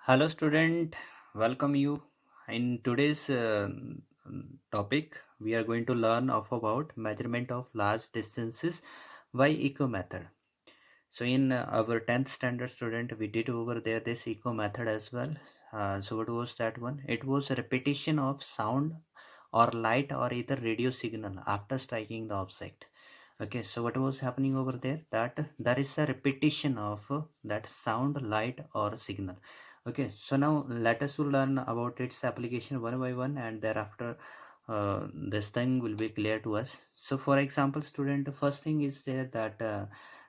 Hello, student. Welcome you. In today's topic, we are going to learn about measurement of large distances by eco method. So, in our 10th standard student, we did over there this eco method as well. So, what was that one? It was a repetition of sound or light or either radio signal after striking the object. Okay, so what was happening over there? That there is a repetition of that sound, light, or signal. Okay, so now let us learn about its application one by one, and thereafter this thing will be clear to us. So, for example, student, the first thing is there that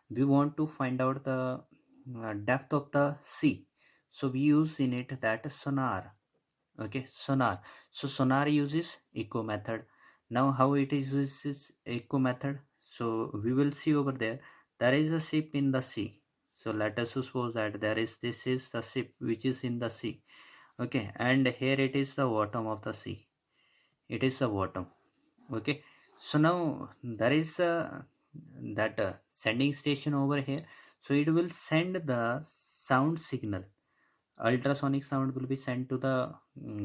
we want to find out the depth of the sea. So we use in it that sonar. Okay, sonar. So sonar uses echo method. Now how it is uses echo method? So we will see over there. There is a ship in the sea. So let us suppose that this is the ship which is in the sea. Okay, and here it is the bottom of the sea. It is the bottom. Okay, so now there is a that sending station over here. So it will send the sound signal. Ultrasonic sound will be sent to the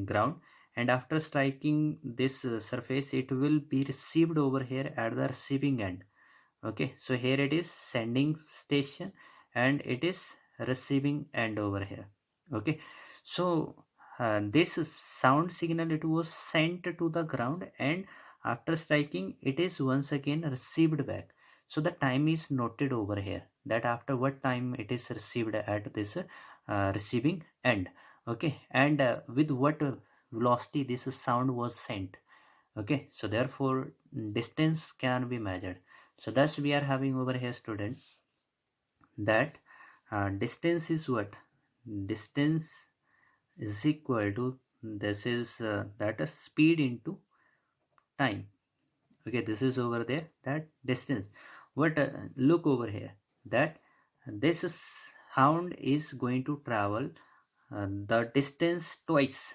ground, and after striking this surface it will be received over here at the receiving end. Okay, so here it is sending station and it is receiving end over here. Okay, so this sound signal, it was sent to the ground, and after striking it is once again received back. So the time is noted over here, that after what time it is received at this receiving end. Okay, and with what velocity this sound was sent. Okay, so therefore distance can be measured. So thus we are having over here, student, that distance is what? Distance is equal to, this is that is speed into time. Okay, this is over there, that distance. What look over here, that this sound is going to travel the distance twice.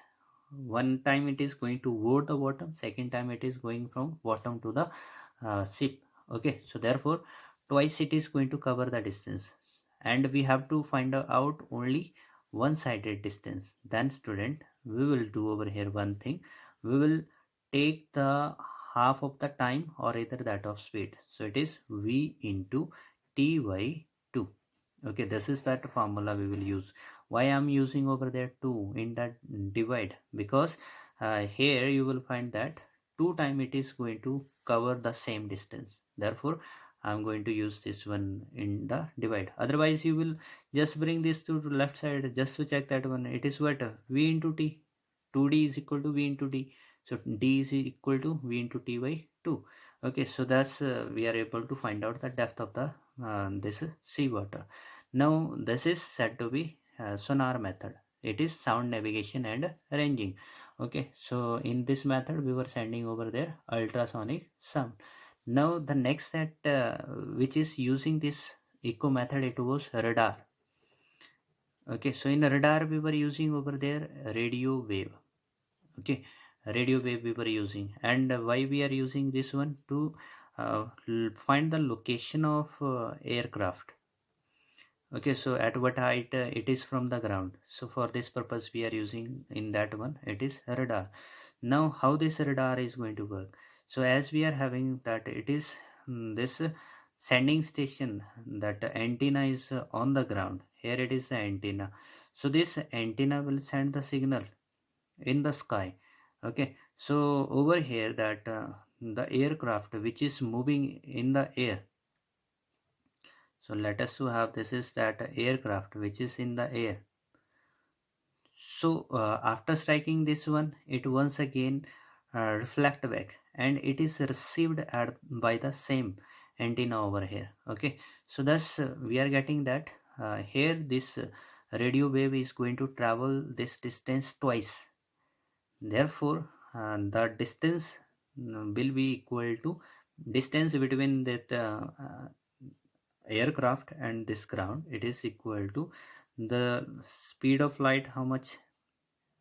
One time it is going toward the bottom, second time it is going from bottom to the ship. Okay, so therefore twice it is going to cover the distance, and we have to find out only one sided distance. Then student, we will do over here one thing. We will take the half of the time or either that of speed. So it is v into t by 2. Okay, this is that formula we will use. Why I'm using over there 2 in that divide? Because here you will find that 2 time it is going to cover the same distance. Therefore I'm going to use this one in the divide. Otherwise you will just bring this to left side just to check that one. It is what? V into t. 2d is equal to v into d. So d is equal to v into t by 2. Okay, so that's we are able to find out the depth of the this sea water. Now this is said to be sonar method. It is sound navigation and ranging. Okay, so in this method we were sending over there ultrasonic sound. Now the next that which is using this echo method, it was radar. Okay, so in radar we were using over there radio wave. Okay, radio wave we were using, and why we are using this one? To find the location of aircraft. Okay, so at what height it is from the ground. So for this purpose we are using in that one, it is radar. Now how this radar is going to work? So as we are having that, it is this sending station, that antenna is on the ground. Here it is the antenna. So this antenna will send the signal in the sky. Okay, so over here that the aircraft which is moving in the air. So let us to have, this is that aircraft which is in the air. So after striking this one, it once again reflect back, and it is received by the same antenna over here. Okay, so thus we are getting that here this radio wave is going to travel this distance twice. Therefore the distance will be equal to distance between that aircraft and this ground. It is equal to the speed of light, how much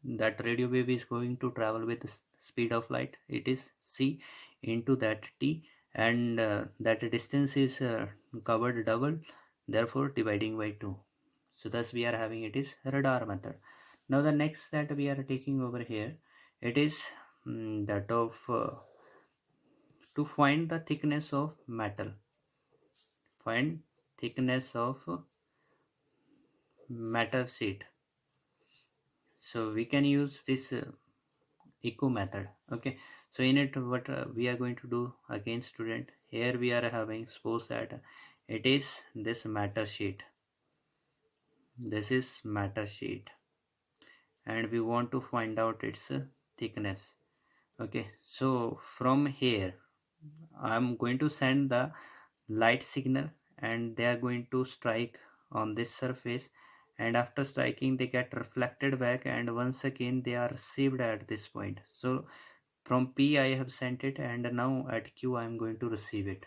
that radio wave is going to travel with the speed of light. It is c into that t, and that distance is covered double, therefore dividing by 2. So thus we are having it is radar method. Now the next that we are taking over here, it is that of to find the thickness of metal. Find thickness of metal sheet. So we can use this echo method. Okay, so in it what we are going to do again, student, here we are having, suppose that it is this matter sheet. This is matter sheet and we want to find out its thickness. Okay, so from here I'm going to send the light signal and they are going to strike on this surface, and after striking they get reflected back and once again they are received at this point. So from P I have sent it and now at Q I am going to receive it.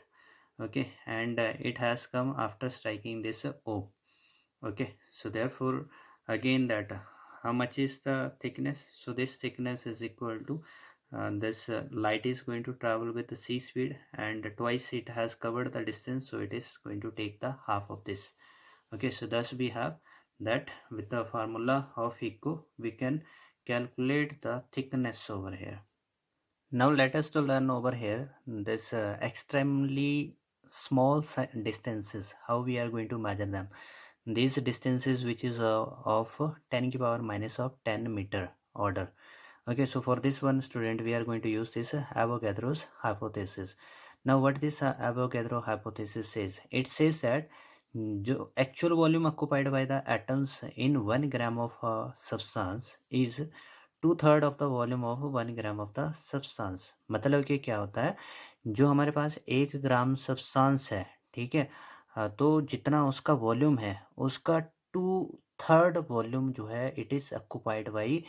Okay, and it has come after striking this O. Okay, so therefore again that how much is the thickness? So this thickness is equal to this light is going to travel with the c speed and twice it has covered the distance, so it is going to take the half of this. Okay, so thus we have that with the formula of echo we can calculate the thickness over here. Now let us to learn over here this extremely small distances, how we are going to measure them. These distances which is of 10 to the power minus of 10 meter order. Okay, so for this one student we are going to use this Avogadro's hypothesis. Now what this Avogadro hypothesis says? It says that the actual volume occupied by the atoms in 1 gram of substance is 2/3 of the volume of 1 gram of the substance. मतलब कि क्या होता है, जो हमारे पास 1 ग्राम substance है, ठीक है, तो जितना उसका वॉल्यूम है उसका 2/3 वॉल्यूम जो है it is occupied by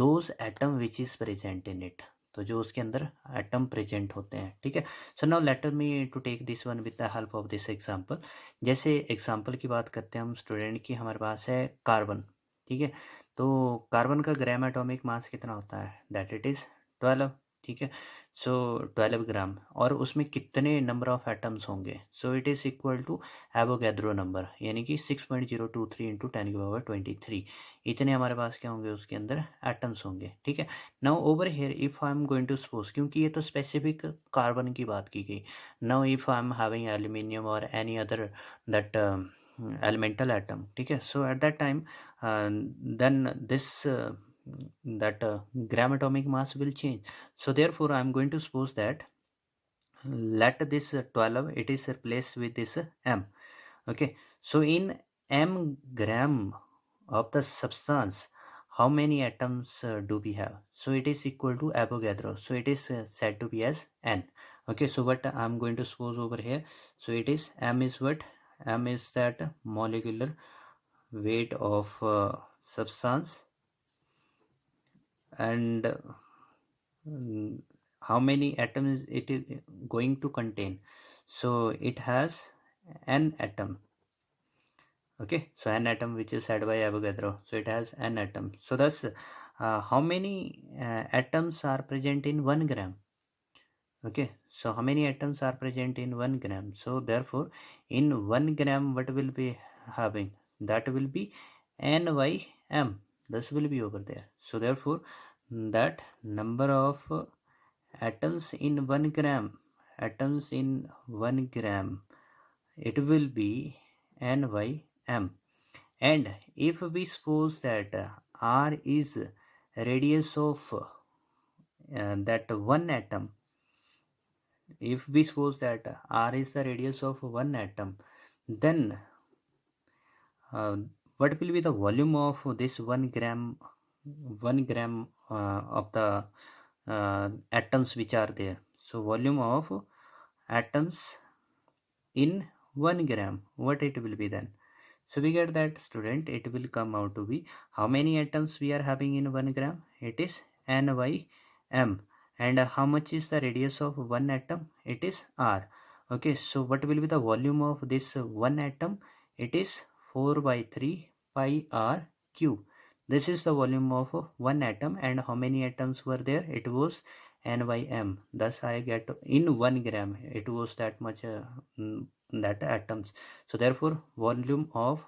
those atom which is present in it. तो जो उसके अंदर एटम प्रेजेंट होते हैं, ठीक है। So now let me to take this one with the help of this example. जैसे एग्जांपल की बात करते हैं हम स्टूडेंट की, हमारे पास है कार्बन, ठीक है। तो कार्बन का ग्राम एटॉमिक मास कितना होता है, दैट इट इज 12, ठीक है। सो 12 ग्राम, और उसमें कितने नंबर ऑफ एटम्स होंगे, so it is equal to Avogadro number, यानी कि 6.023 इंटू 10⁻23 इतने हमारे पास क्या होंगे, उसके अंदर एटम्स होंगे, ठीक है। Now over here if I am going to suppose, क्योंकि ये तो स्पेसिफिक कार्बन की बात की गई, now if I am having aluminium और any other that elemental atom, ठीक है। So at that time then this that gram atomic mass will change. So therefore I am going to suppose that let this 12 it is replaced with this m. Okay, so in m gram of the substance how many atoms do we have? So it is equal to Avogadro, so it is said to be as n. Okay, so what I am going to suppose over here, so it is m is what, m is that molecular weight of substance, and how many atoms it is going to contain. So it has n atom. Okay, so n atom which is said by Avogadro, so it has n atom. So thus how many atoms are present in 1 gram? Okay, so how many atoms are present in 1 gram? So therefore in 1 gram what will be having, that will be n by m, this will be over there. So therefore that number of atoms in 1 gram, atoms in 1 gram, it will be n by m. And if we suppose that r is radius of that one atom, if we suppose that r is the radius of one atom, then what will be the volume of this 1 gram, 1 gram of the atoms which are there? So volume of atoms in 1 gram, what it will be then? So we get that student, it will come out to be how many atoms we are having in 1 gram, it is n by m. And how much is the radius of one atom, it is r. Okay, so what will be the volume of this one atom, it is 4 by 3 pi r cube. This is the volume of one atom, and how many atoms were there, it was n by m. Thus I get in 1 gram it was that much that atoms. So therefore volume of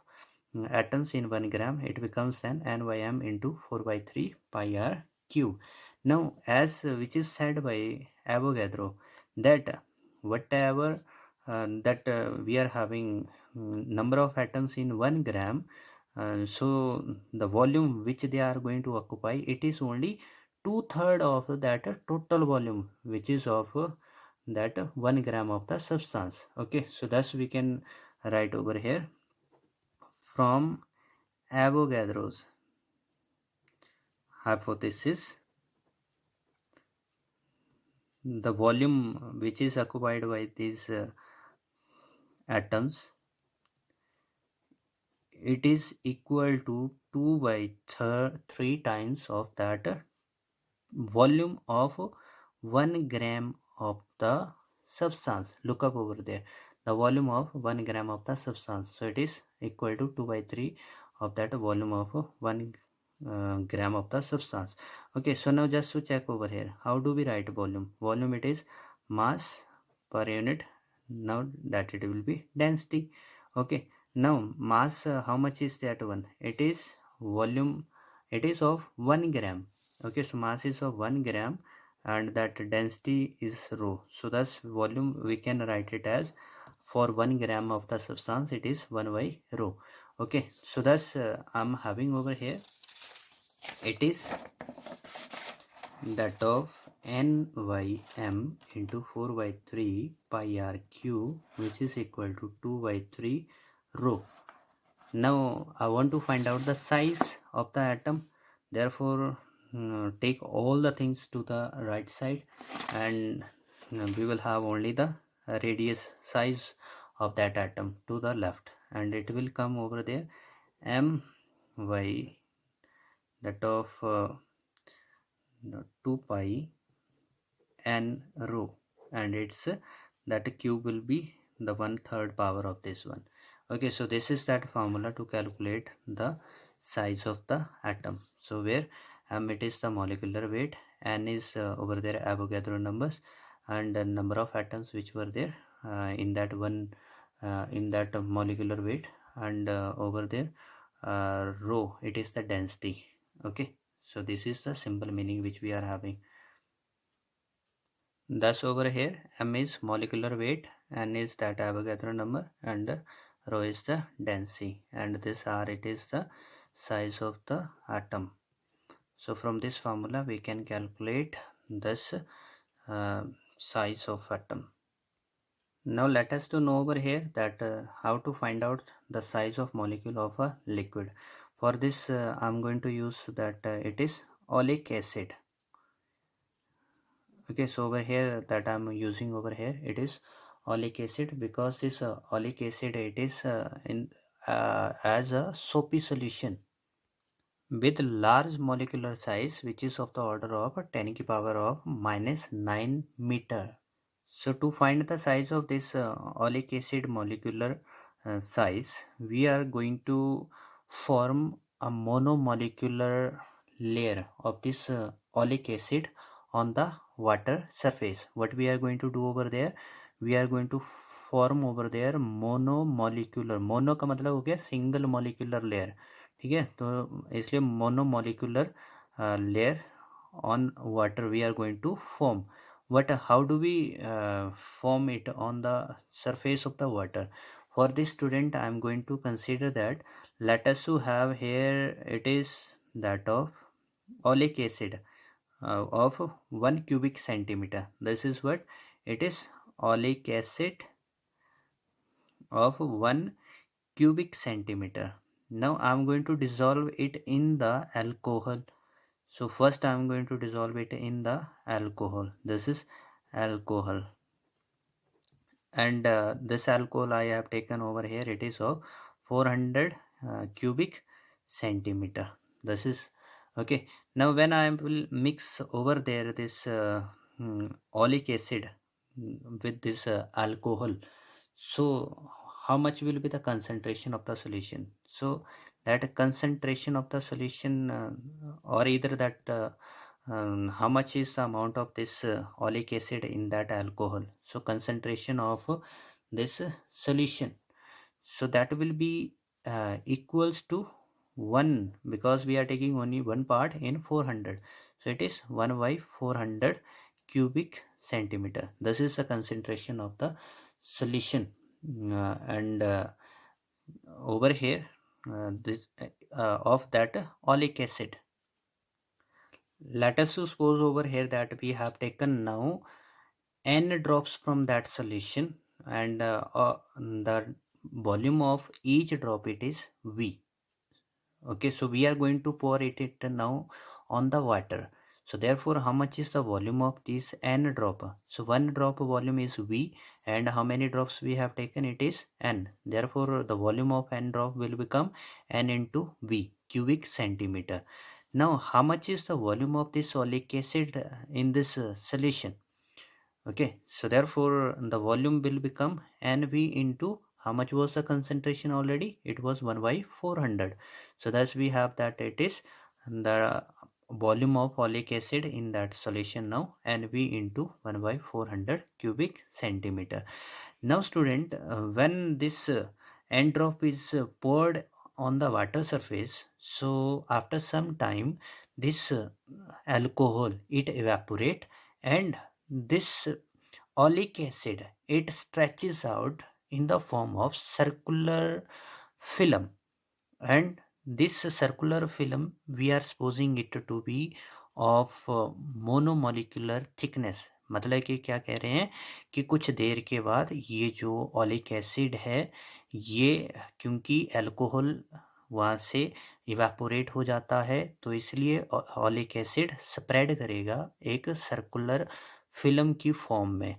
atoms in 1 gram, it becomes then n by m into 4 by 3 pi r cube. Now, as which is said by Avogadro, that whatever that we are having number of atoms in 1 gram, so the volume which they are going to occupy, it is only 2/3 of that total volume which is of that 1 gram of the substance. Okay, so thus we can write over here from Avogadro's hypothesis, the volume which is occupied by these atoms, it is equal to 2 by 3 times of that volume of 1 gram of the substance. Look up over there, the volume of 1 gram of the substance, so it is equal to 2 by 3 of that volume of 1 gram of the substance. Okay, so now just to check over here, how do we write volume? Volume, it is mass per unit. Now that it will be density. Okay, now mass, how much is that one? It is volume, it is of 1 gram. Okay, so mass is of 1 gram and that density is rho. So thus volume we can write it as, for 1 gram of the substance, it is 1 by rho. Okay, so thus I'm having over here, it is that of n by m into 4 by 3 pi r cube, which is equal to 2 by 3 rho. Now I want to find out the size of the atom. Therefore, take all the things to the right side, and we will have only the radius size of that atom to the left, and it will come over there m by that of 2 pi n rho, and it's that cube will be the 1/3 power of this one. Okay, so this is that formula to calculate the size of the atom. So where m, it is the molecular weight, n is over there Avogadro numbers, and the number of atoms which were there in that one in that molecular weight, and over there rho, it is the density. Okay, so this is the simple meaning which we are having. Thus over here, m is molecular weight, n is that Avogadro number, and rho is the density, and this r, it is the size of the atom. So from this formula we can calculate this size of atom. Now let us to know over here that how to find out the size of molecule of a liquid. For this I'm going to use that it is oleic acid. Okay, so over here that I'm using over here, it is oleic acid, because this oleic acid, it is in as a soapy solution with large molecular size, which is of the order of 10 to the power of -9 meter. So to find the size of this oleic acid molecular size, we are going to form a monomolecular layer of this oleic acid on the water surface. What we are going to do over there, we are going to form over there monomolecular, mono का मतलब हो गया single molecular layer, ठीक है, तो इसलिए monomolecular layer on water we are going to form. But how do we form it on the surface of the water? For this student, I am going to consider that, let us to have here, it is that of oleic acid of 1 cubic centimeter. This is what it is, oleic acid of 1 cubic centimeter. Now I am going to dissolve it in the alcohol. So first I am going to dissolve it in the alcohol. This is alcohol, and this alcohol I have taken over here, it is of 400 cubic centimeter. This is okay. Now when I will mix over there this oleic acid with this alcohol, so how much will be the concentration of the solution? So that concentration of the solution, or either that how much is the amount of this oleic acid in that alcohol, so concentration of this solution, so that will be equals to 1, because we are taking only one part in 400. So it is 1 by 400 cubic centimeter. This is the concentration of the solution. And over here, this of that oleic acid. Let us suppose over here that we have taken now n drops from that solution, and the volume of each drop it is V. Okay, so we are going to pour it now on the water. So therefore, how much is the volume of this n drop? So one drop volume is V, and how many drops we have taken? It is n. Therefore, the volume of n drop will become n into V, cubic centimeter. Now, how much is the volume of this oleic acid in this solution? Okay, so therefore the volume will become NV into how much was the concentration already? It was 1 by 400. So thus we have that it is the volume of oleic acid in that solution now, NV into 1 by 400 cubic centimeter. Now student, when this n drop is poured on the water surface, so after some time this alcohol it evaporate, and this oleic acid it stretches out in the form of circular film, and this circular film we are supposing it to be of monomolecular thickness. मतलब कि क्या कह रहे हैं कि कुछ देर के बाद ये जो ओलिक एसिड है ये, क्योंकि अल्कोहल वहाँ से इवेपोरेट हो जाता है, तो इसलिए ओलिक एसिड स्प्रेड करेगा एक सर्कुलर फिल्म की फॉर्म में,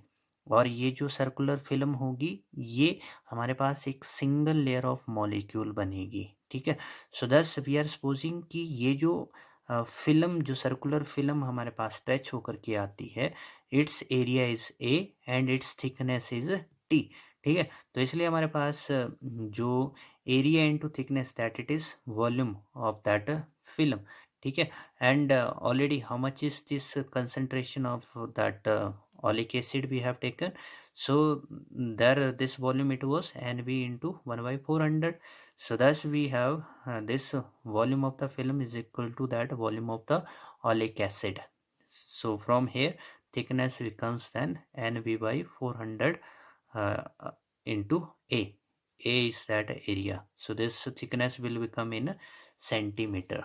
और ये जो सर्कुलर फिल्म होगी ये हमारे पास एक सिंगल लेयर ऑफ मॉलिक्यूल बनेगी। ठीक है, सो दस वी आर सपोजिंग कि ये जो फिल्म, जो सर्कुलर फिल्म हमारे पास स्ट्रेच होकर के आती है, it's area is A and it's thickness is T. ठीक है, तो इसलिए हमारे पास जो area into thickness that it is volume of that film. ठीक है, and already how much is this concentration of that oleic acid we have taken? So there this volume it was NV into 1 by 400. So thus we have this volume of the film is equal to that volume of the oleic acid. So from here thickness becomes then NV by 400 into A. A is that area. So this thickness will become in centimeter.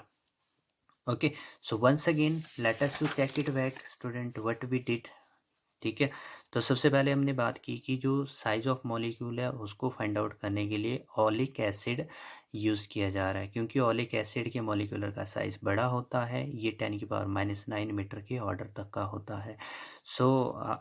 Okay, so once again let us to check it back student what we did. ठीक है, तो सबसे पहले हमने बात की कि जो साइज ऑफ मॉलिक्यूल है उसको फाइंड आउट करने के लिए ओलिक एसिड यूज़ किया जा रहा है, क्योंकि ओलिक एसिड के मॉलिक्यूलर का साइज बड़ा होता है, ये 10⁻⁹ मीटर के ऑर्डर तक का होता है। So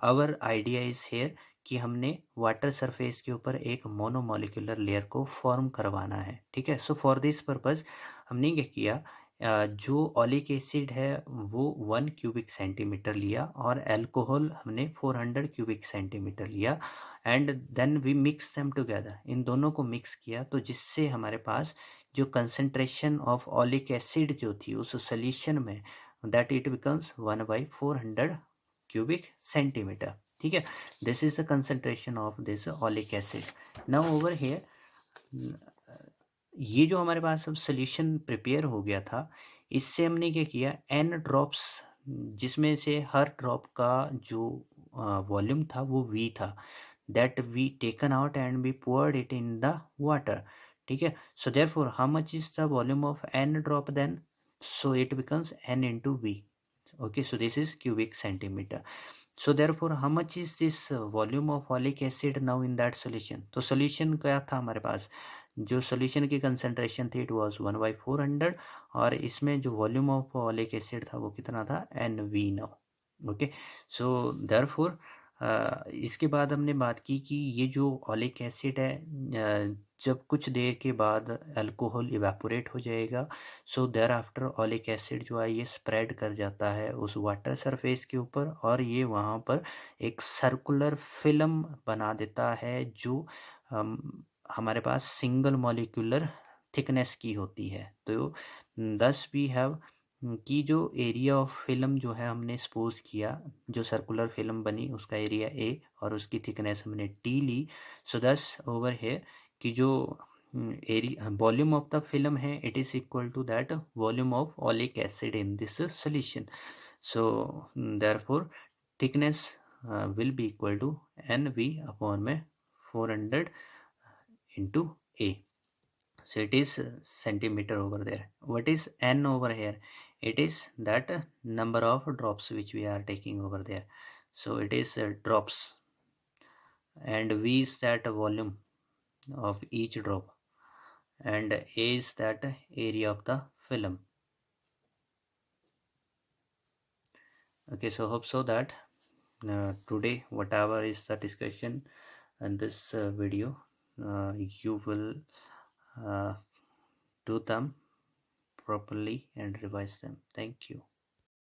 our idea is here कि हमने वाटर सरफेस के ऊपर एक मोनोमॉलिक्यूलर लेयर को फॉर्म करवाना है। ठीक है, सो फॉर दिस पर्पज़ हमने क्या किया, जो ओलिक एसिड है वो 1 क्यूबिक सेंटीमीटर लिया और अल्कोहल हमने 400 क्यूबिक सेंटीमीटर लिया, and then we mix them together, इन दोनों को मिक्स किया, तो जिससे हमारे पास जो कंसंट्रेशन ऑफ ओलिक एसिड जो थी उस सोल्यूशन में that it becomes 1 by 400 cubic centimetre. ठीक है, this is the concentration of this oleic acid. Now over here ये जो हमारे पास अब सोल्यूशन प्रिपेयर हो गया था, इससे हमने क्या किया, n ड्रॉप्स जिसमें से हर ड्रॉप का जो वॉल्यूम था वो v था, that we taken out and we poured it in the water. ठीक है, so therefore how much is the volume of n drop then? So it becomes n into v. Okay, so this is cubic centimeter. So therefore how much is this volume of oleic acid now in that solution? तो solution क्या था हमारे पास, जो solution की concentration थी it was 1 by 400, और इसमें जो वॉल्यूम ऑफ ओलिक एसिड था वो कितना था, NV now. Okay, so therefore इसके बाद हमने बात की कि ये जो ओलिक एसिड है जब कुछ देर के बाद अल्कोहल इवेपोरेट हो जाएगा, so thereafter oleic acid जो है ये स्प्रेड कर जाता है उस वाटर सरफेस के ऊपर, और ये वहाँ पर एक सर्कुलर फिल्म बना देता है जो हमारे पास सिंगल मॉलिक्यूलर थिकनेस की होती है। तो दस वी हैव कि जो एरिया ऑफ फिल्म जो है हमने सपोज किया, जो सर्कुलर फिल्म बनी उसका एरिया A और उसकी थिकनेस हमने T ली। सो दस ओवर है कि जो area volume of the film है, it is equal to that volume of oleic acid in this solution. So therefore thickness will be equal to nv upon में 400 into a. So it is centimeter over there. What is n over here? It is that number of drops which we are taking over there. So it is drops, and v is that volume of each drop, and a is that area of the film. Okay, so hope so that today whatever is the discussion in this video, you will uh, do them properly and revise them. Thank you.